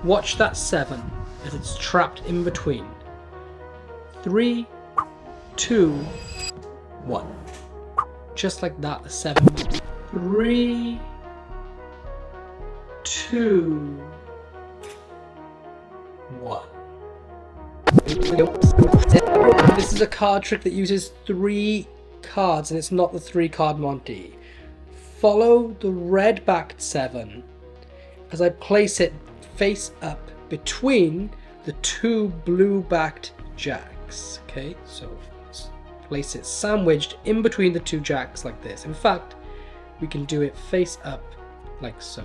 Watch that 7 as it's trapped in between. 3, 2, 1. Just like that, the 7. 3, 2, 1. This is a card trick that uses 3 cards, and it's not the 3-card Monty. Follow the red-backed 7 as I place it face up between the 2 blue-backed jacks. Okay, so place it sandwiched in between the 2 jacks like this. In fact, we can do it face up like so.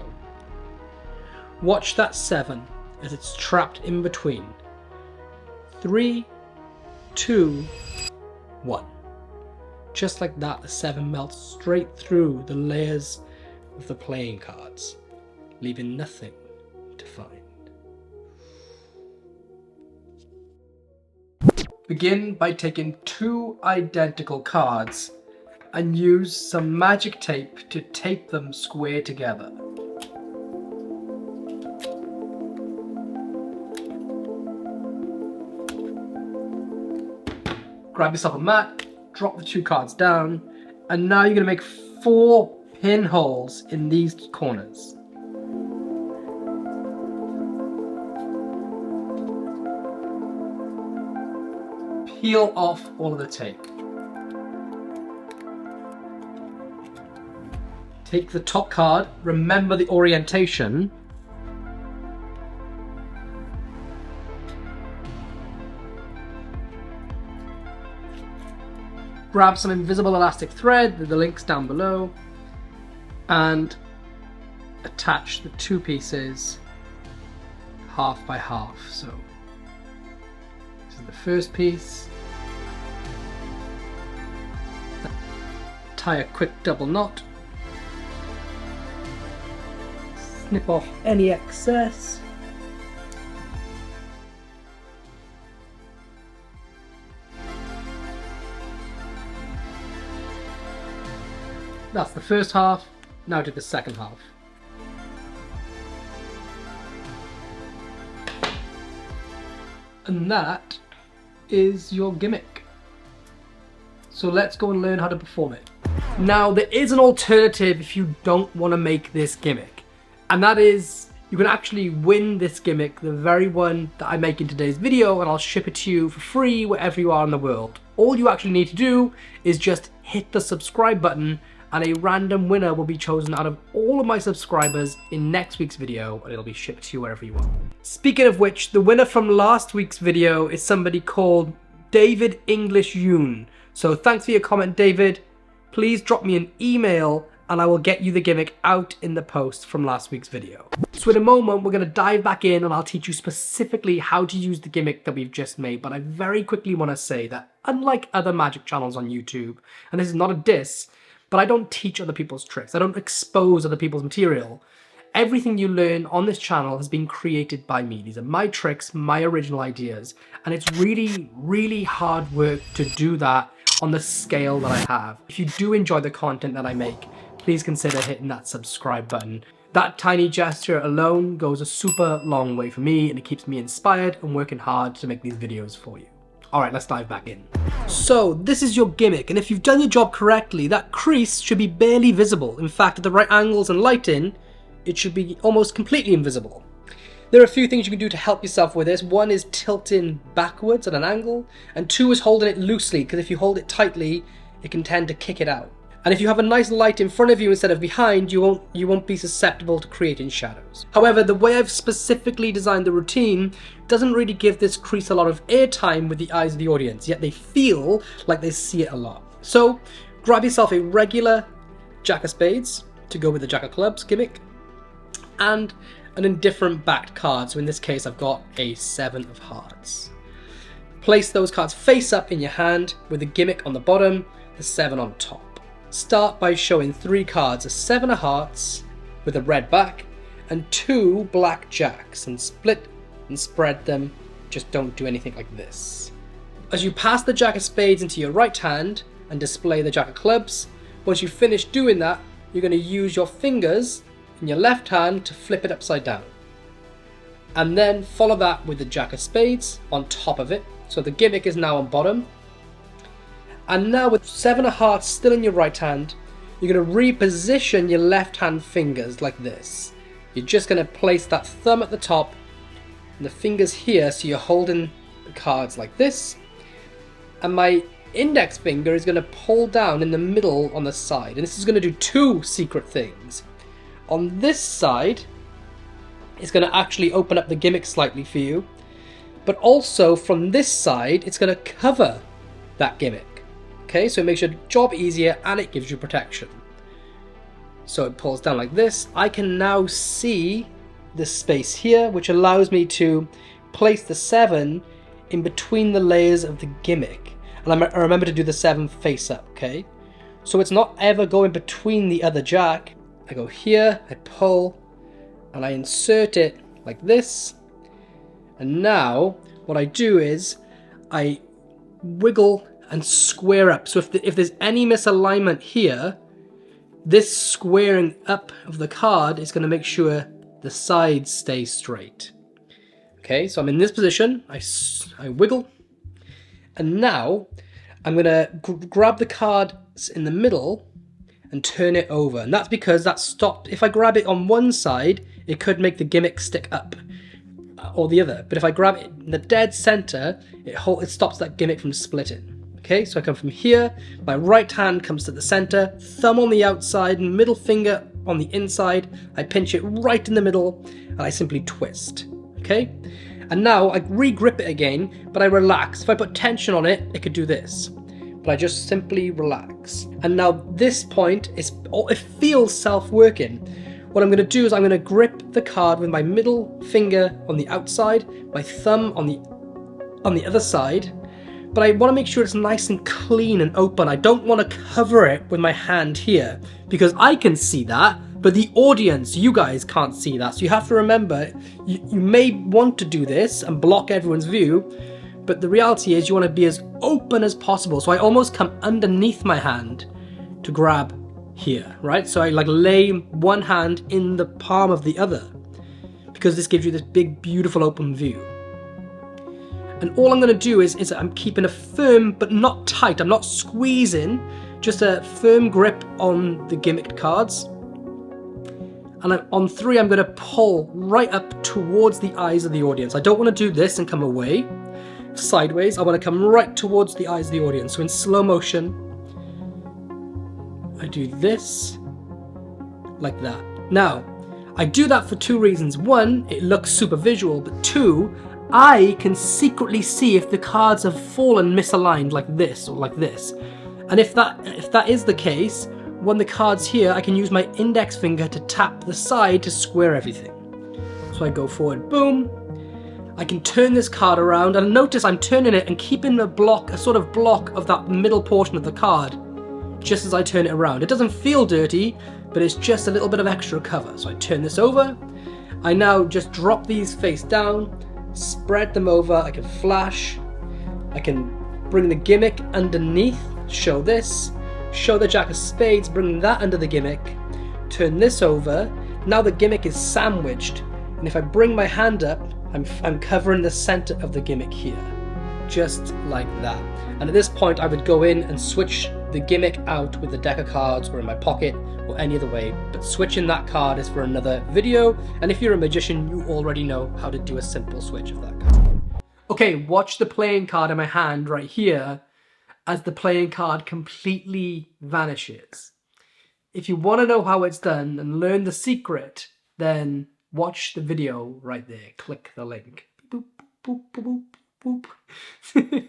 Watch that 7 as it's trapped in between. 3, 2, 1. Just like that, the 7 melts straight through the layers of the playing cards, leaving nothing to find. Begin by taking 2 identical cards and use some magic tape to tape them square together. Grab yourself a mat, drop the 2 cards down, and now you're going to make 4 pinholes in these corners. Peel off all of the tape. Take the top card, remember the orientation, grab some invisible elastic thread, the link's down below, and attach the 2 pieces half by half. So this is the first piece. Tie a quick double knot. Snip off any excess. That's the first half. Now do the second half. And that is your gimmick. So let's go and learn how to perform it. Now there is an alternative if you don't want to make this gimmick, and that is you can actually win this gimmick, the very one that I make in today's video, and I'll ship it to you for free wherever you are in the world. All you actually need to do is just hit the subscribe button, and a random winner will be chosen out of all of my subscribers in next week's video, and it'll be shipped to you wherever you are. Speaking of which, the winner from last week's video is somebody called David English Yoon. So thanks for your comment, David. Please drop me an email and I will get you the gimmick out in the post from last week's video. So in a moment, we're going to dive back in and I'll teach you specifically how to use the gimmick that we've just made. But I very quickly want to say that unlike other magic channels on YouTube, and this is not a diss, but I don't teach other people's tricks. I don't expose other people's material. Everything you learn on this channel has been created by me. These are my tricks, my original ideas, and it's really, really hard work to do that on the scale that I have. If you do enjoy the content that I make, please consider hitting that subscribe button. That tiny gesture alone goes a super long way for me, and it keeps me inspired and working hard to make these videos for you. Alright, let's dive back in. So, this is your gimmick, and if you've done your job correctly, that crease should be barely visible. In fact, at the right angles and lighting, it should be almost completely invisible. There are a few things you can do to help yourself with this. 1 is tilting backwards at an angle, and 2 is holding it loosely, because if you hold it tightly, it can tend to kick it out. And if you have a nice light in front of you instead of behind, you won't be susceptible to creating shadows. However, the way I've specifically designed the routine doesn't really give this crease a lot of airtime with the eyes of the audience, yet they feel like they see it a lot. So grab yourself a regular Jack of Spades to go with the Jack of Clubs gimmick, and an indifferent backed card. So in this case, I've got a 7 of Hearts. Place those cards face up in your hand with the gimmick on the bottom, the 7 on top. Start by showing 3 cards, a 7 of Hearts with a red back and 2 black jacks, and split and spread them. Just don't do anything like this. As you pass the Jack of Spades into your right hand and display the Jack of Clubs, once you finish doing that, you're going to use your fingers in your left hand to flip it upside down. And then follow that with the Jack of Spades on top of it. So the gimmick is now on bottom. And now with 7 of Hearts still in your right hand, you're going to reposition your left hand fingers like this. You're just going to place that thumb at the top and the fingers here, so you're holding the cards like this. And my index finger is going to pull down in the middle on the side. And this is going to do 2 secret things. On this side, it's going to actually open up the gimmick slightly for you. But also from this side, it's going to cover that gimmick. Okay, so it makes your job easier and it gives you protection. So it pulls down like this. I can now see this space here, which allows me to place the 7 in between the layers of the gimmick. And I remember to do the 7 face up, okay? So it's not ever going between the other Jack. I go here, I pull, and I insert it like this. And now what I do is I wiggle and square up. So if there's any misalignment here, this squaring up of the card is going to make sure the sides stay straight. Okay, so I'm in this position, I wiggle, and now I'm going to grab the cards in the middle and turn it over. And that's because that stopped. If I grab it on one side, it could make the gimmick stick up, or the other. But if I grab it in the dead center, it stops that gimmick from splitting. Okay, so I come from here, my right hand comes to the center, thumb on the outside and middle finger on the inside. I pinch it right in the middle and I simply twist. Okay, and now I re-grip it again, but I relax. If I put tension on it, it could do this. But I just simply relax. And now this point, it feels self-working. What I'm going to do is I'm going to grip the card with my middle finger on the outside, my thumb on the other side. But I want to make sure it's nice and clean and open. I don't want to cover it with my hand here because I can see that, but the audience, you guys can't see that. So you have to remember, you may want to do this and block everyone's view, but the reality is you want to be as open as possible. So I almost come underneath my hand to grab here, right? So I like lay one hand in the palm of the other because this gives you this big, beautiful open view. And all I'm going to do is I'm keeping a firm, but not tight. I'm not squeezing, just a firm grip on the gimmicked cards. And on 3, I'm going to pull right up towards the eyes of the audience. I don't want to do this and come away sideways. I want to come right towards the eyes of the audience. So in slow motion, I do this like that. Now, I do that for 2 reasons. 1, it looks super visual, but 2, I can secretly see if the cards have fallen misaligned like this or like this. And if that is the case, when the cards here, I can use my index finger to tap the side to square everything. So I go forward, boom. I can turn this card around and notice I'm turning it and keeping a sort of block of that middle portion of the card just as I turn it around. It doesn't feel dirty, but it's just a little bit of extra cover. So I turn this over. I now just drop these face down, spread them over. I can flash. I can bring the gimmick underneath, show this, show the Jack of Spades, bring that under the gimmick, turn this over. Now the gimmick is sandwiched, and if I bring my hand up, I'm covering the center of the gimmick here, just like that. And at this point, I would go in and switch the gimmick out with the deck of cards or in my pocket or any other way, but switching that card is for another video. And if you're a magician, you already know how to do a simple switch of that card. Okay, watch the playing card in my hand right here as the playing card completely vanishes. If you want to know how it's done and learn the secret, then watch the video right there. Click the link. Boop, boop, boop, boop, boop.